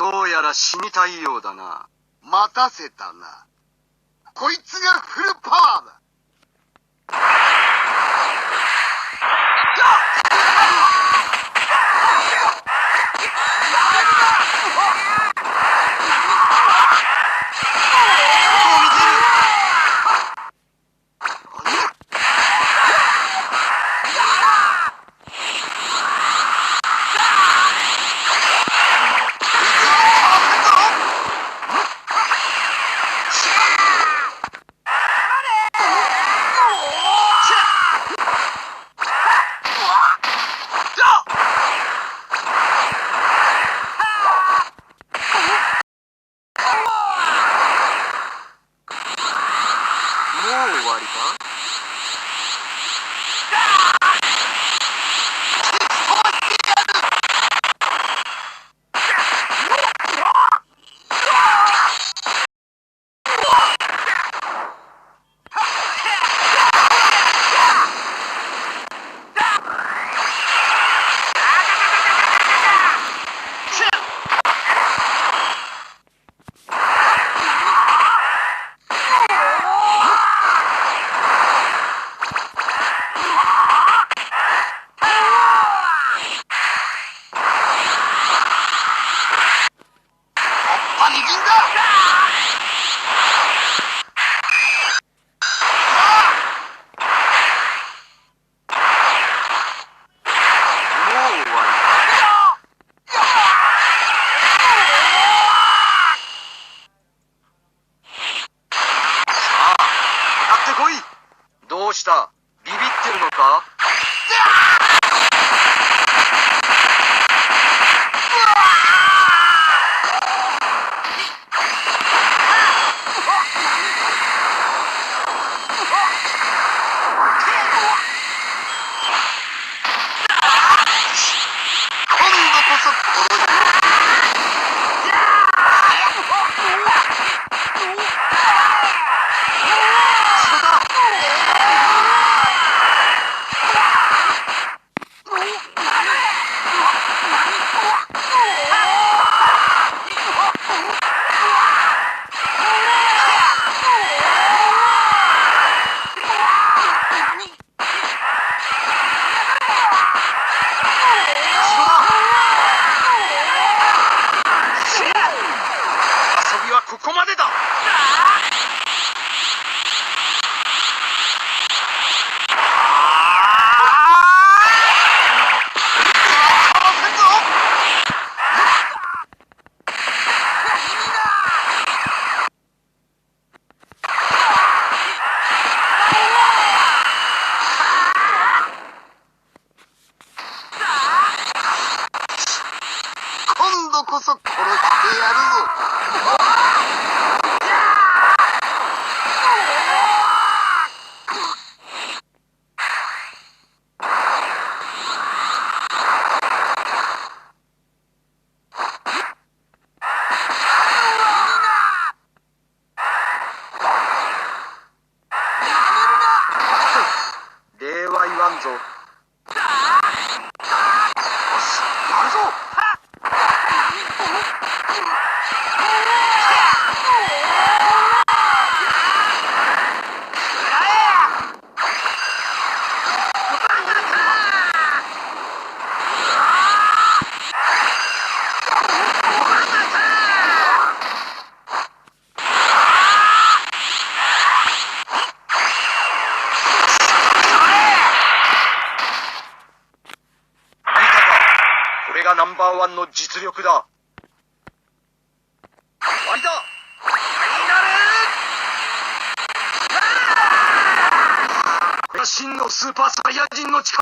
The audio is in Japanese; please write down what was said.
どうやら死にたいようだな。待たせたな。こいつがフルパワーだ。もう終わりか？どうした？ビビってるのか？今度こそ殺す。遊びはここまでだ。今度こそ殺してやるぞ。礼は言わんぞ。よし、やるぞ。これがナンバーワンの実力だ。終わりだ。ファイナル！これが真のスーパーサイヤ人の力。